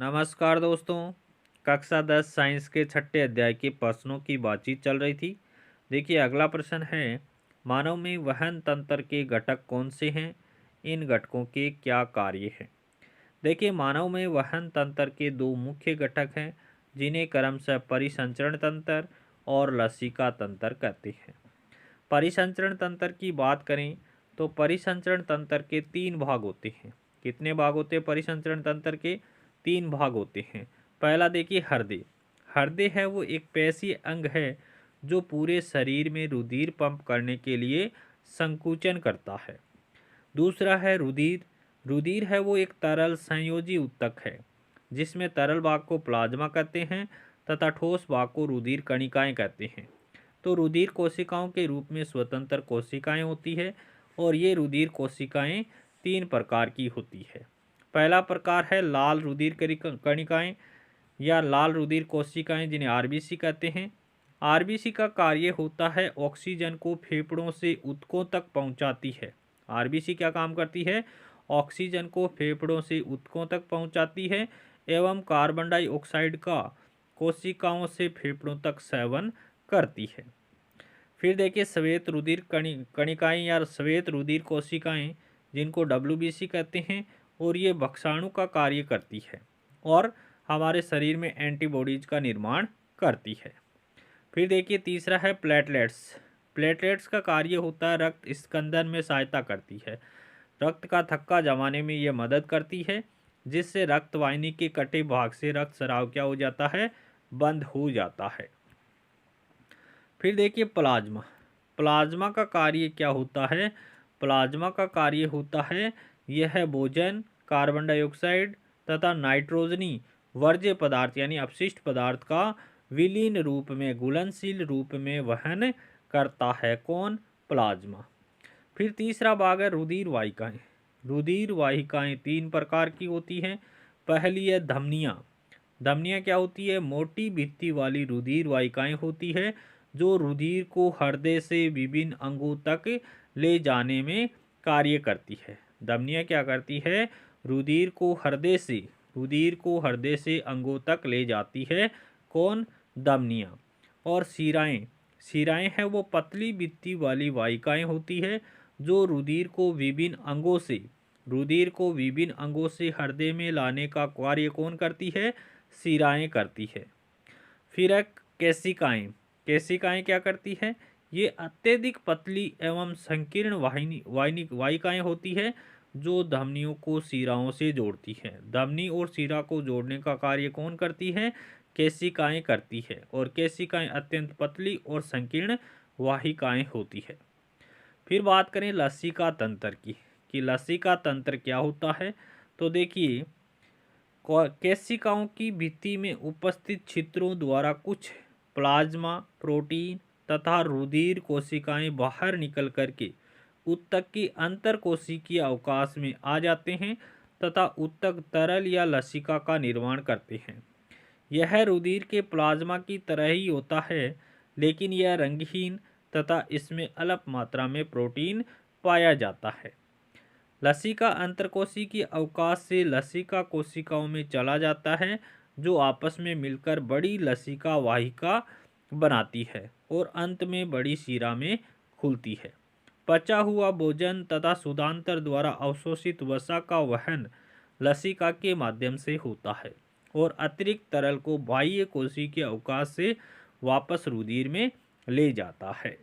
नमस्कार दोस्तों। कक्षा 10 साइंस के छठे अध्याय के प्रश्नों की बातचीत चल रही थी। देखिए अगला प्रश्न है, मानव में वहन तंत्र के घटक कौन से हैं, इन घटकों के क्या कार्य हैं। देखिए मानव में वहन तंत्र के दो मुख्य घटक हैं जिन्हें क्रमशः परिसंचरण तंत्र और लसिका तंत्र कहते हैं। परिसंचरण तंत्र की बात करें तो परिसंचरण तंत्र के तीन भाग होते हैं। कितने भाग होते हैं परिसंचरण तंत्र के? तीन भाग होते हैं। पहला देखिए हृदय। हृदय है वो एक पेशीय अंग है जो पूरे शरीर में रुधिर पंप करने के लिए संकुचन करता है। दूसरा है रुधिर। रुधिर है वो एक तरल संयोजी ऊतक है जिसमें तरल भाग को प्लाज्मा कहते हैं तथा ठोस भाग को रुधिर कणिकाएं कहते हैं। तो रुधिर कोशिकाओं के रूप में स्वतंत्र कोशिकाएं होती है और ये रुधिर कोशिकाएं तीन प्रकार की होती है। पहला प्रकार है लाल रुधिर कणिकाएं या लाल रुधिर कोशिकाएं जिन्हें आरबीसी कहते हैं। आरबीसी का कार्य होता है ऑक्सीजन को फेफड़ों से ऊतकों तक पहुंचाती है। आरबीसी क्या काम करती है? ऑक्सीजन को फेफड़ों से ऊतकों तक पहुंचाती है एवं कार्बन डाइऑक्साइड का कोशिकाओं से फेफड़ों तक सेवन करती है। फिर देखिए श्वेत रुधिर कणिकाएं या श्वेत रुधिर कोशिकाएं जिनको डब्ल्यूबीसी कहते हैं और ये भक्षाणु का कार्य करती है और हमारे शरीर में एंटीबॉडीज का निर्माण करती है। फिर देखिए तीसरा है प्लेटलेट्स। प्लेटलेट्स का कार्य होता है रक्त स्कंदन में सहायता करती है। रक्त का थक्का जमाने में ये मदद करती है जिससे रक्त वाहिनी के कटे भाग से रक्त स्राव क्या हो जाता है? बंद हो जाता है। फिर देखिए प्लाज्मा। प्लाज्मा का कार्य क्या होता है? प्लाज्मा का कार्य होता है यह भोजन, कार्बन डाइऑक्साइड तथा नाइट्रोजनी वर्ज्य पदार्थ यानी अपशिष्ट पदार्थ का विलीन रूप में घुलनशील रूप में वहन करता है। कौन? प्लाज्मा। फिर तीसरा भाग है रुधिर वाहिकाएं। रुधिर वाहिकाएं तीन प्रकार की होती हैं। पहली है धमनियां। धमनियां क्या होती है? मोटी भित्ति वाली रुधिर वाहिकाएं होती है जो रुधिर को हृदय से विभिन्न अंगों तक ले जाने में कार्य करती है। धमनियां क्या करती है? रुधिर को हृदय से अंगों तक ले जाती है। कौन? धमनियां। और शिराएं। शिराएं है वो पतली भित्ति वाली वाहिकाएं होती है जो रुधिर को विभिन्न अंगों से हृदय में लाने का कार्य कौन करती है? शिराएं करती है। फिर है केशिकाएं। केशिकाएं क्या करती है? ये अत्यधिक पतली एवं संकीर्ण वाहिकाएं होती है जो धमनियों को शिराओं से जोड़ती है। धमनी और शिरा को जोड़ने का कार्य कौन करती है? केशिकाएं करती है। और केशिकाएं अत्यंत पतली और संकीर्ण वाहिकाएं होती है। फिर बात करें लसिका तंत्र की कि लसिका तंत्र क्या होता है। तो देखिए केशिकाओं की भित्ति में उपस्थित छिद्रों द्वारा कुछ प्लाज्मा, प्रोटीन तथा रुधिर कोशिकाएं बाहर निकल करके ऊतक की अंतर कोशिकीय अवकाश में आ जाते हैं तथा ऊतक तरल या लसिका का निर्माण करते हैं। यह रुधिर के प्लाज्मा की तरह ही होता है लेकिन यह रंगहीन तथा इसमें अल्प मात्रा में प्रोटीन पाया जाता है। लसिका अंतरकोशिकीय अवकाश से लसिका कोशिकाओं में चला जाता है जो आपस में मिलकर बड़ी लसिका वाहिका बनाती है और अंत में बड़ी शिरा में खुलती है। पचा हुआ भोजन तथा शुद्धांतर द्वारा अवशोषित वसा का वहन लसिका के माध्यम से होता है और अतिरिक्त तरल को बाह्य कोशिकीय अवकाश से वापस रुधिर में ले जाता है।